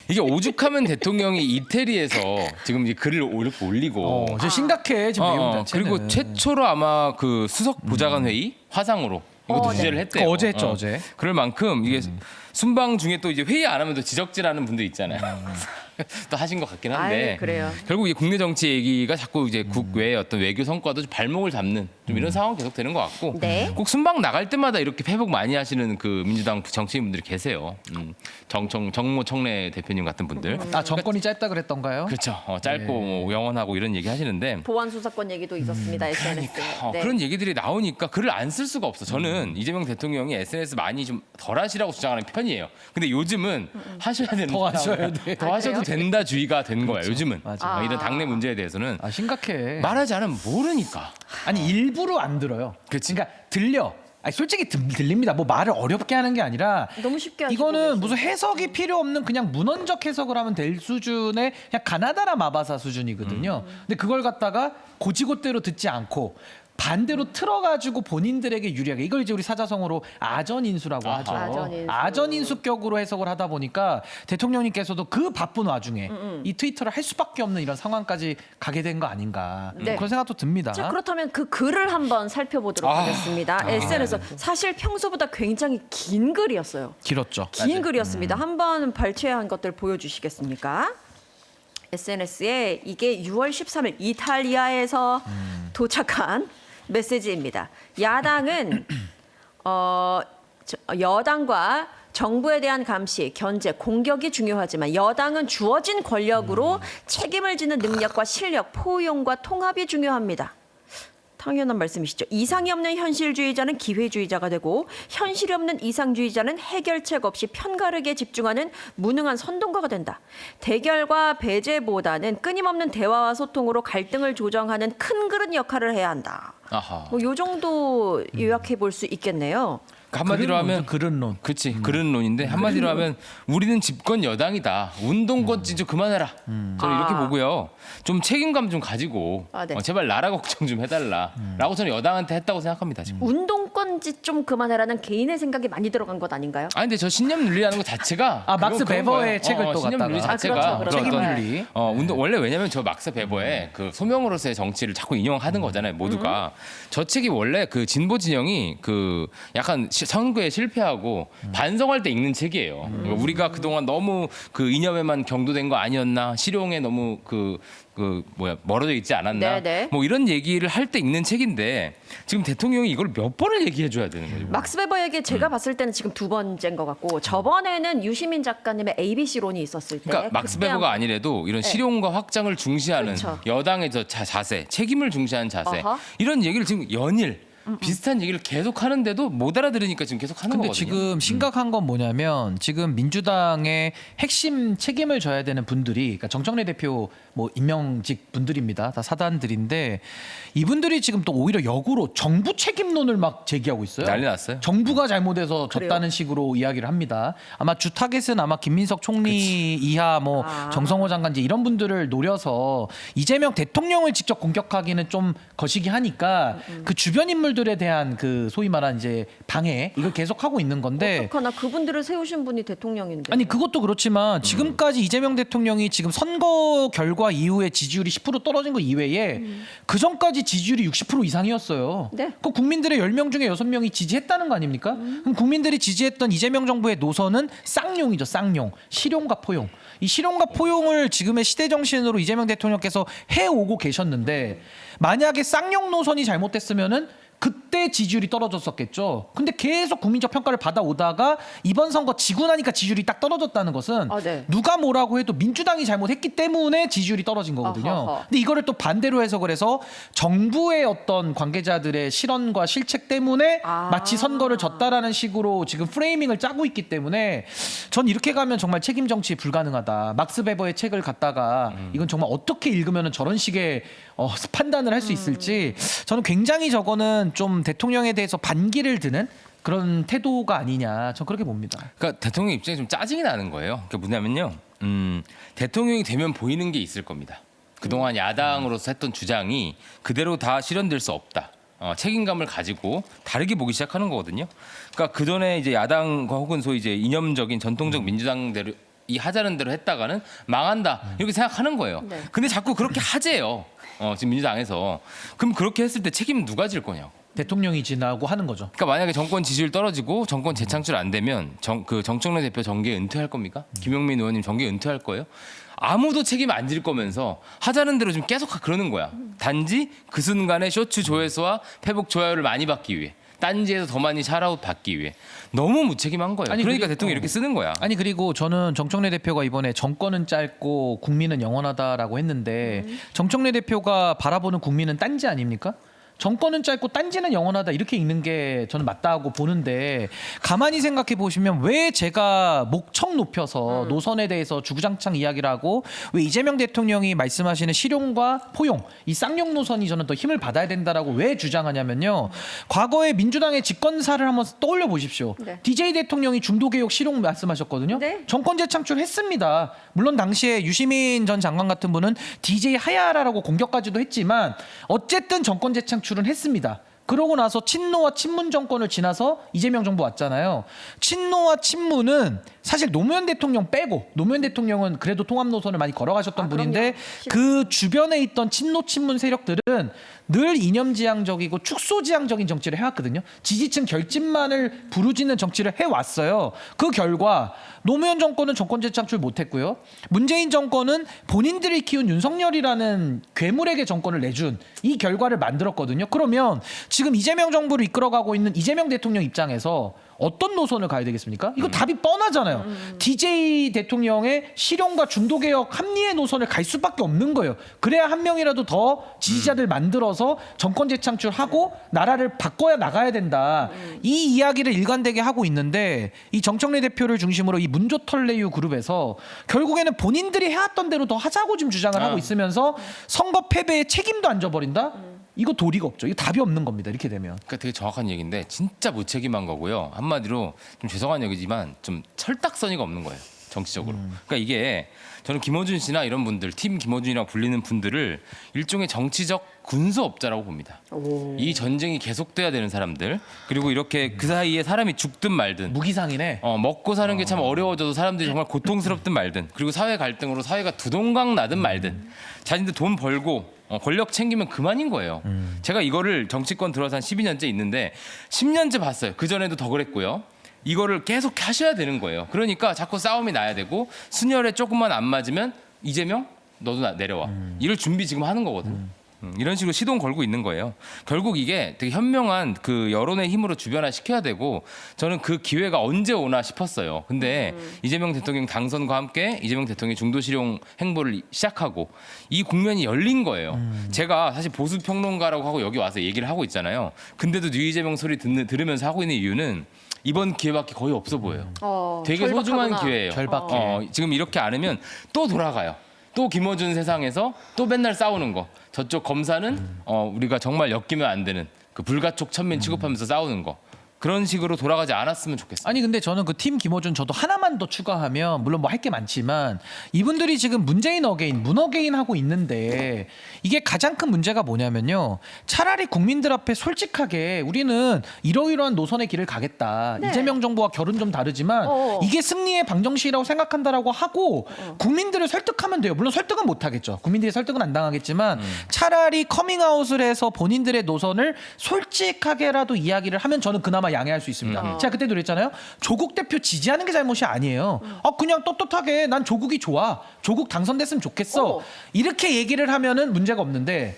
이게 오죽하면 대통령이 이태리에서 지금 이제 글을 이렇게 올리고 저 심각해 지금 내용 자체는. 그리고 최초로 아마 그 수석 보좌관 회의 화상으로 이것도 주재를 했대요. 어제 했죠 어제. 그럴 만큼 이게 순방 중에 또 이제 회의 안 하면 또 지적질하는 분들 있잖아요. 또 하신 것 같긴 한데 아유, 그래요. 결국 이 국내 정치 얘기가 자꾸 이제 국외의 어떤 외교 성과도 좀 발목을 잡는 좀 이런 상황 계속 되는 것 같고 네. 꼭 순방 나갈 때마다 이렇게 회복 많이 하시는 그 민주당 정치인분들이 계세요. 정모 청래 대표님 같은 분들. 아 정권이 짧다 그랬던가요? 그렇죠. 짧고 뭐 영원하고 이런 얘기 하시는데 보안 수사권 얘기도 있었습니다. SNS에. 네. 그런 얘기들이 나오니까 글을 안 쓸 수가 없어. 저는 이재명 대통령이 SNS 많이 좀 덜 하시라고 주장하는 편이에요. 근데 요즘은 하셔야 되는 더 하셔야 돼. 더 하셔도 된다주의가 된 거예요. 요즘은 맞아. 이런 당내 문제에 대해서는 아 심각해. 말하지 않으면 모르니까. 아니 일부러 안 들어요. 그치. 그러니까 들려. 아니, 솔직히 들립니다. 뭐 말을 어렵게 하는 게 아니라 너무 쉽게 하시고 이거는 계세요. 무슨 해석이 필요 없는 그냥 문헌적 해석을 하면 될 수준의 그냥 가나다라 마바사 수준이거든요. 근데 그걸 갖다가 고지고대로 듣지 않고 반대로 틀어가지고 본인들에게 유리하게 이걸 이제 우리 사자성어로 아전인수라고 하죠. 아전인수. 아전인수격으로 해석을 하다 보니까 대통령님께서도 그 바쁜 와중에 이 트위터를 할 수밖에 없는 이런 상황까지 가게 된 거 아닌가 네. 그런 생각도 듭니다. 자, 그렇다면 그 글을 한번 살펴보도록 하겠습니다. SNS 사실 평소보다 굉장히 긴 글이었어요. 길었죠. 긴 글이었습니다. 한번 발췌한 것들 보여주시겠습니까? SNS에 이게 6월 13일 이탈리아에서 도착한 메시지입니다. 야당은 여당과 정부에 대한 감시, 견제, 공격이 중요하지만 여당은 주어진 권력으로 책임을 지는 능력과 실력, 포용과 통합이 중요합니다. 당연한 말씀이시죠. 이상이 없는 현실주의자는 기회주의자가 되고 현실이 없는 이상주의자는 해결책 없이 편가르게 집중하는 무능한 선동가가 된다. 대결과 배제보다는 끊임없는 대화와 소통으로 갈등을 조정하는 큰 그릇 역할을 해야 한다. 아하. 뭐 요 정도 요약해 볼 수 있겠네요. 한마디로 하면 그릇론. 그렇지 그릇론인데 한마디로 하면 우리는 집권 여당이다. 운동권 좀 그만해라. 저는 이렇게 보고요. 좀 책임감 좀 가지고 네. 제발 나라 걱정 좀 해달라라고 저는 여당한테 했다고 생각합니다. 지금. 운동권짓 좀 그만해라는 개인의 생각이 많이 들어간 것 아닌가요? 근데 저 신념 윤리라는 거 자체가 막스 그런 베버의 거예요. 책을 또 신념 윤리 갖다가. 자체가 그렇죠, 그렇죠. 그런 책임 어떤 윤리. 운동 원래 왜냐면 저 막스 베버의 그 소명으로서의 정치를 자꾸 인용하는 거잖아요. 모두가 저 책이 원래 그 진보 진영이 그 약간 선거에 실패하고 반성할 때 읽는 책이에요. 그러니까 우리가 그동안 너무 그 이념에만 경도된 거 아니었나, 실용에 너무 멀어져 있지 않았나, 네네. 뭐 이런 얘기를 할 때 읽는 책인데 지금 대통령이 이걸 몇 번을 얘기해 줘야 되는 거죠. 막스 베버에게 제가 봤을 때는 지금 두 번째인 것 같고 저번에는 유시민 작가님의 ABC론이 있었을 때 그러니까 막스 그때 베버가 아니래도 이런 실용과 확장을 중시하는 그렇죠. 여당의 저 자세, 책임을 중시하는 자세 어허. 이런 얘기를 지금 연일 비슷한 얘기를 계속 하는데도 못 알아들으니까 지금 계속 하는 근데 거거든요. 지금 심각한 건 뭐냐면 지금 민주당의 핵심 책임을 져야 되는 분들이 그러니까 정청래 대표 뭐 임명직 분들입니다. 다 사단들인데 이분들이 지금 또 오히려 역으로 정부 책임론을 막 제기하고 있어요. 난리 났어요. 정부가 잘못해서 그래요? 졌다는 식으로 이야기를 합니다. 아마 주 타겟은 아마 김민석 총리 이하 뭐 정성호 장관지 이런 분들을 노려서 이재명 대통령을 직접 공격하기는 좀 거시기 하니까 그 주변 인물들에 대한 그 소위 말한 이제 방해 이걸 계속 하고 있는 건데 어떡하나 그분들을 세우신 분이 대통령인데. 아니 그것도 그렇지만 지금까지 이재명 대통령이 지금 선거 결과 이후에 지지율이 10% 떨어진 거 이외에 그 전까지 지지율이 60% 이상이었어요. 네. 그 국민들의 10명 중에 6명이 지지했다는 거 아닙니까? 그럼 국민들이 지지했던 이재명 정부의 노선은 쌍용이죠. 쌍용. 실용과 포용. 이 실용과 포용을 지금의 시대 정신으로 이재명 대통령께서 해오고 계셨는데 만약에 쌍용 노선이 잘못됐으면은 그때 지지율이 떨어졌었겠죠. 근데 계속 국민적 평가를 받아오다가 이번 선거 지고 나니까 지지율이 딱 떨어졌다는 것은 네. 누가 뭐라고 해도 민주당이 잘못했기 때문에 지지율이 떨어진 거거든요. 어허허. 근데 이거를 또 반대로 해석을 해서 정부의 어떤 관계자들의 실언과 실책 때문에 마치 선거를 졌다라는 식으로 지금 프레이밍을 짜고 있기 때문에 전 이렇게 가면 정말 책임 정치 불가능하다. 막스 베버의 책을 갖다가 이건 정말 어떻게 읽으면 저런 식의 판단을 할 수 있을지 저는 굉장히 저거는 좀 대통령에 대해서 반기를 드는 그런 태도가 아니냐 전 그렇게 봅니다. 그러니까 대통령 입장에 좀 짜증이 나는 거예요. 그러니까 뭐냐면요. 대통령이 되면 보이는 게 있을 겁니다. 그동안 야당으로서 했던 주장이 그대로 다 실현될 수 없다. 책임감을 가지고 다르게 보기 시작하는 거거든요. 그러니까 그 전에 이제 야당과 혹은 소위 이제 이념적인 전통적 민주당대로 이 하자는 대로 했다가는 망한다 이렇게 생각하는 거예요. 네. 근데 자꾸 그렇게 하재요. 지금 민주당에서. 그럼 그렇게 했을 때 책임 누가 질 거냐고. 대통령이 지나고 하는 거죠. 그러니까 만약에 정권 지지율 떨어지고 정권 재창출 안 되면 정청래 대표 정계 은퇴할 겁니까? 김용민 의원님 정계 은퇴할 거예요? 아무도 책임 안 질 거면서 하자는 대로 좀 계속 그러는 거야. 단지 그 순간에 쇼츠 조회수와 페북 좋아요를 많이 받기 위해. 딴지에서 더 많이 샤라웃 받기 위해. 너무 무책임한 거예요. 아니, 그러니까 그리고- 대통령이 이렇게 쓰는 거야. 아니 그리고 저는 정청래 대표가 이번에 정권은 짧고 국민은 영원하다라고 했는데 정청래 대표가 바라보는 국민은 딴지 아닙니까? 정권은 짧고 딴지는 영원하다 이렇게 읽는 게 저는 맞다고 보는데 가만히 생각해 보시면 왜 제가 목청 높여서 노선에 대해서 주구장창 이야기를 하고 왜 이재명 대통령이 말씀하시는 실용과 포용 이 쌍용 노선이 저는 더 힘을 받아야 된다라고 왜 주장하냐면요. 과거에 민주당의 집권사를 한번 떠올려 보십시오. 네. DJ 대통령이 중도개혁 실용 말씀하셨거든요. 네. 정권 재창출했습니다. 물론 당시에 유시민 전 장관 같은 분은 DJ 하야라라고 공격까지도 했지만 어쨌든 정권 재창출은 했습니다. 그러고 나서 친노와 친문 정권을 지나서 이재명 정부 왔잖아요. 친노와 친문은 사실 노무현 대통령 빼고 노무현 대통령은 그래도 통합 노선을 많이 걸어가셨던 분인데 그 주변에 있던 친노 친문 세력들은 늘 이념지향적이고 축소지향적인 정치를 해왔거든요. 지지층 결집만을 부르짖는 정치를 해왔어요. 그 결과 노무현 정권은 정권 재창출 못했고요. 문재인 정권은 본인들이 키운 윤석열이라는 괴물에게 정권을 내준 이 결과를 만들었거든요. 그러면 지금 이재명 정부를 이끌어가고 있는 이재명 대통령 입장에서 어떤 노선을 가야 되겠습니까? 이거 답이 뻔하잖아요. DJ 대통령의 실용과 중도개혁 합리의 노선을 갈 수밖에 없는 거예요. 그래야 한 명이라도 더 지지자들 만들어서 정권 재창출하고 나라를 바꿔야 나가야 된다. 이 이야기를 일관되게 하고 있는데 이 정청래 대표를 중심으로 이 문조털레유 그룹에서 결국에는 본인들이 해왔던 대로 더 하자고 지금 주장을 하고 있으면서 선거 패배의 책임도 안 져버린다? 이거 도리가 없죠. 이거 답이 없는 겁니다. 이렇게 되면. 그러니까 되게 정확한 얘기인데 진짜 무책임한 거고요. 한마디로 좀 죄송한 얘기지만 좀 철딱서니가 없는 거예요. 정치적으로. 그러니까 이게 저는 김어준 씨나 이런 분들, 팀 김어준이라고 불리는 분들을 일종의 정치적 군수업자라고 봅니다. 이 전쟁이 계속돼야 되는 사람들 그리고 이렇게 그 사이에 사람이 죽든 말든 무기상이네. 먹고 사는 게 참 어려워져도 사람들이 정말 고통스럽든 말든 그리고 사회 갈등으로 사회가 두동강 나든 말든 자신들 돈 벌고 권력 챙기면 그만인 거예요. 제가 이거를 정치권 들어서 한 12년째 있는데 10년째 봤어요. 그전에도 더 그랬고요. 이거를 계속 하셔야 되는 거예요. 그러니까 자꾸 싸움이 나야 되고 순열에 조금만 안 맞으면 이재명 너도 내려와. 이럴 준비 지금 하는 거거든. 이런 식으로 시동 걸고 있는 거예요. 결국 이게 되게 현명한 그 여론의 힘으로 주변화 시켜야 되고 저는 그 기회가 언제 오나 싶었어요. 근데 이재명 대통령 당선과 함께 이재명 대통령이 중도실용 행보를 시작하고 이 국면이 열린 거예요. 제가 사실 보수 평론가라고 하고 여기 와서 얘기를 하고 있잖아요. 근데도 뉴 이재명 소리 들으면서 하고 있는 이유는 이번 기회밖에 거의 없어 보여요. 되게 소중한 절박하구나. 기회예요. 절박해. 지금 이렇게 안 하면 또 돌아가요. 또 김어준 세상에서 또 맨날 싸우는 거. 저쪽 검사는 우리가 정말 엮이면 안 되는 그 불가촉 천민 취급하면서 싸우는 거. 그런 식으로 돌아가지 않았으면 좋겠어요. 아니 근데 저는 그 팀 김어준 저도 하나만 더 추가하면 물론 뭐 할 게 많지만 이분들이 지금 문재인 어게인 문 어게인 하고 있는데 이게 가장 큰 문제가 뭐냐면요. 차라리 국민들 앞에 솔직하게 우리는 이러이러한 노선의 길을 가겠다. 네. 이재명 정부와 결은 좀 다르지만 이게 승리의 방정식이라고 생각한다라고 하고 국민들을 설득하면 돼요. 물론 설득은 못 하겠죠. 국민들이 설득은 안 당하겠지만 차라리 커밍아웃을 해서 본인들의 노선을 솔직하게라도 이야기를 하면 저는 그나마 양해할 수 있습니다. 제가 그때도 그랬잖아요. 조국 대표 지지하는 게 잘못이 아니에요. 그냥 떳떳하게 난 조국이 좋아. 조국 당선됐으면 좋겠어. 이렇게 얘기를 하면은 문제가 없는데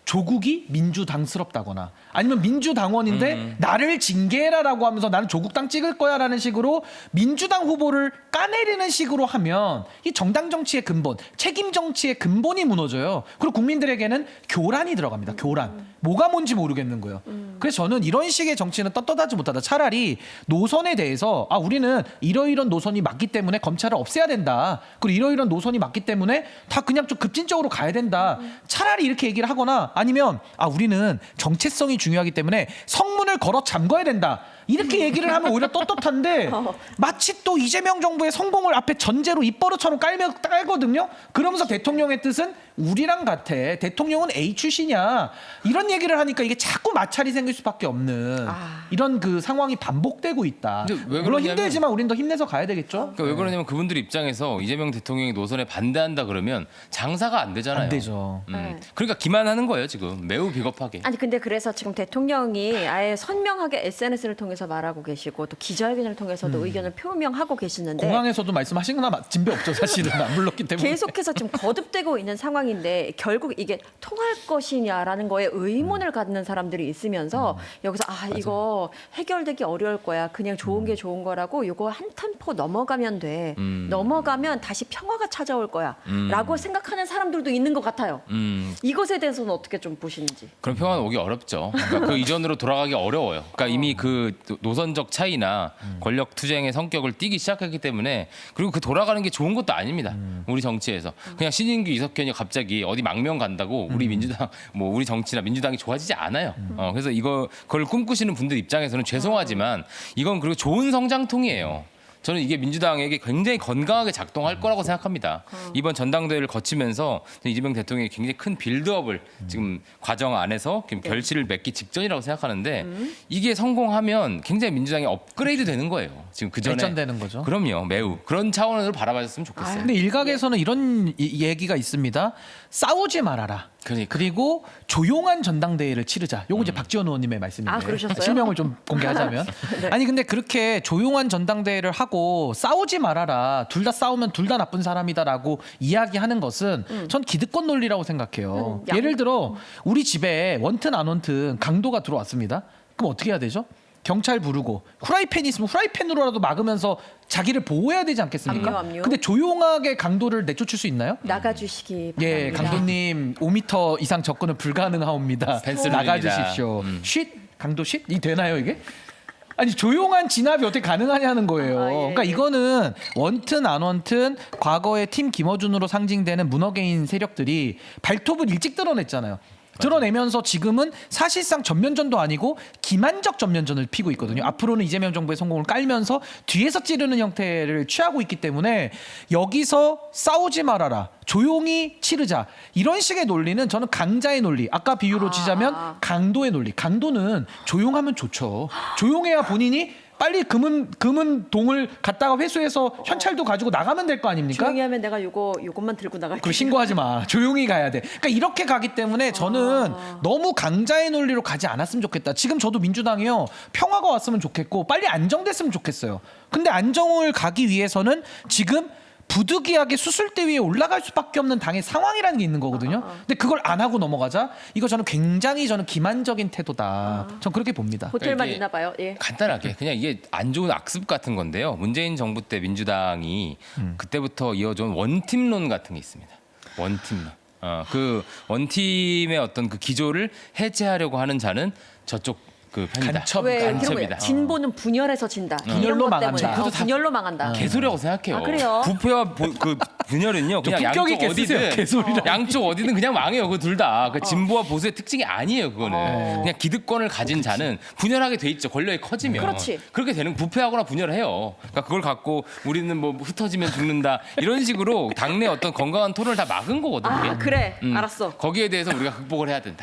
조국이 민주당스럽다거나 아니면 민주당원인데 나를 징계해라라고 하면서 나는 조국당 찍을 거야라는 식으로 민주당 후보를 까내리는 식으로 하면 이 정당 정치의 근본, 책임 정치의 근본이 무너져요. 그리고 국민들에게는 교란이 들어갑니다. 교란. 뭐가 뭔지 모르겠는 거예요. 그래서 저는 이런 식의 정치는 떳떳하지 못하다. 차라리 노선에 대해서 우리는 이러이런 노선이 맞기 때문에 검찰을 없애야 된다. 그리고 이러이런 노선이 맞기 때문에 다 그냥 좀 급진적으로 가야 된다. 차라리 이렇게 얘기를 하거나 아니면 우리는 정체성이 중요하기 때문에 성문을 걸어 잠궈야 된다. 이렇게 얘기를 하면 오히려 떳떳한데 마치 또 이재명 정부의 성공을 앞에 전제로 입버릇처럼 깔거든요. 그러면서 대통령의 뜻은 우리랑 같아. 대통령은 A 출신이야. 이런 얘기를 하니까 이게 자꾸 마찰이 생길 수밖에 없는 이런 그 상황이 반복되고 있다. 근데 왜 물론 그러냐면- 힘들지만 우린 더 힘내서 가야 되겠죠. 그러니까 왜 그러냐면 그분들 입장에서 이재명 대통령이 노선에 반대한다 그러면 장사가 안 되잖아요. 안 되죠. 네. 그러니까 기만하는 거예요 지금 매우 비겁하게. 아니 근데 그래서 지금 대통령이 아예 선명하게 SNS를 통해서 말하고 계시고 또 기자회견을 통해서도 의견을 표명하고 계시는데 공항에서도 말씀하신 거나 진배 없죠. 사실은 안 불렀기 때문에. 계속해서 지금 거듭되고 있는 상황인데 결국 이게 통할 것이냐라는 거에 의문을 갖는 사람들이 있으면서 여기서 이거 해결되기 어려울 거야. 그냥 좋은 게 좋은 거라고 이거 한 템포 넘어가면 돼. 넘어가면 다시 평화가 찾아올 거야. 라고 생각하는 사람들도 있는 것 같아요. 이것에 대해서는 어떻게 좀 보시는지. 그런 평화는 오기 어렵죠. 그러니까 그 이전으로 돌아가기 어려워요. 그러니까 이미 그 노선적 차이나 권력 투쟁의 성격을 띠기 시작했기 때문에 그리고 그 돌아가는 게 좋은 것도 아닙니다. 우리 정치에서 그냥 신인규 이석현이 갑자기 어디 망명 간다고 우리 민주당 뭐 우리 정치나 민주당이 좋아지지 않아요. 그래서 그걸 꿈꾸시는 분들 입장에서는 죄송하지만 이건 그리고 좋은 성장통이에요. 저는 이게 민주당에게 굉장히 건강하게 작동할 거라고 생각합니다. 이번 전당대회를 거치면서 이재명 대통령이 굉장히 큰 빌드업을 지금 과정 안에서 결실을 맺기 직전이라고 생각하는데 이게 성공하면 굉장히 민주당이 업그레이드 되는 거예요. 지금 그 전에 발전되는 거죠. 그럼요, 매우 그런 차원으로 바라봐줬으면 좋겠어요. 근데 일각에서는 이런 얘기가 있습니다. 싸우지 말아라. 그러니까. 그리고 조용한 전당대회를 치르자. 요거 이제 박지원 의원님의 말씀인데. 그러셨어요? 실명을 좀 공개하자면. 네. 아니 근데 그렇게 조용한 전당대회를 하고 싸우지 말아라. 둘 다 싸우면 둘 다 나쁜 사람이다라고 이야기하는 것은 전 기득권 논리라고 생각해요. 예를 들어 우리 집에 원튼 안 원튼 강도가 들어왔습니다. 그럼 어떻게 해야 되죠? 경찰 부르고 후라이팬이 있으면 후라이팬으로라도 막으면서 자기를 보호해야 되지 않겠습니까? 압류. 근데 조용하게 강도를 내쫓을 수 있나요? 나가주시기 예, 바랍니다. 강도님 5m 이상 접근은 불가능하옵니다. 펜스를 나가주십시오. 쉿? 강도 쉿? 이 되나요 이게? 아니 조용한 진압이 어떻게 가능하냐는 거예요. 예. 그러니까 이거는 원튼 안 원튼 과거의 팀 김어준으로 상징되는 문어개인 세력들이 발톱을 일찍 드러냈잖아요. 드러내면서 지금은 사실상 전면전도 아니고 기만적 전면전을 피고 있거든요. 앞으로는 이재명 정부의 성공을 깔면서 뒤에서 찌르는 형태를 취하고 있기 때문에 여기서 싸우지 말아라. 조용히 치르자. 이런 식의 논리는 저는 강자의 논리. 아까 비유로 치자면 강도의 논리. 강도는 조용하면 좋죠. 조용해야 본인이 빨리 금은 동을 갖다가 회수해서 현찰도 가지고 나가면 될 거 아닙니까? 조용히 하면 내가 요것만 들고 나갈게. 그리고 신고하지 마. 조용히 가야 돼. 그러니까 이렇게 가기 때문에 저는 너무 강자의 논리로 가지 않았으면 좋겠다. 지금 저도 민주당이요. 평화가 왔으면 좋겠고 빨리 안정됐으면 좋겠어요. 근데 안정을 가기 위해서는 지금 부득이하게 수술대 위에 올라갈 수밖에 없는 당의 상황이라는 게 있는 거거든요. 근데 그걸 안 하고 넘어가자. 이거 저는 굉장히 기만적인 태도다. 전 그렇게 봅니다. 호텔만 이게 있나 봐요. 예. 간단하게 그냥 이게 안 좋은 악습 같은 건데요. 문재인 정부 때 민주당이 그때부터 이어져온 원팀론 같은 게 있습니다. 원팀론. 그 원팀의 어떤 그 기조를 해체하려고 하는 자는 저쪽 그 편이다. 간첩, 왜 그런 간첩이다. 거예요? 진보는 분열해서 진다. 분열로 이런 것 망한다. 때문에. 그것도 분열로 망한다. 개소리라고 생각해요. 아, 그래요? 부패와 그 분열은요. 그냥 품격 양쪽 있게 쓰세요. 어디든 개소리라고. 양쪽 어디든 그냥 망해요. 그 둘 다. 그 진보와 보수의 특징이 아니에요. 그거는 그냥 기득권을 가진 자는 분열하게 돼 있죠. 권력이 커지면 그렇지. 그렇게 되는 부패하거나 분열해요. 그러니까 그걸 갖고 우리는 뭐 흩어지면 죽는다 이런 식으로 당내 어떤 건강한 토론을 다 막은 거거든요. 그래. 알았어. 거기에 대해서 우리가 극복을 해야 된다.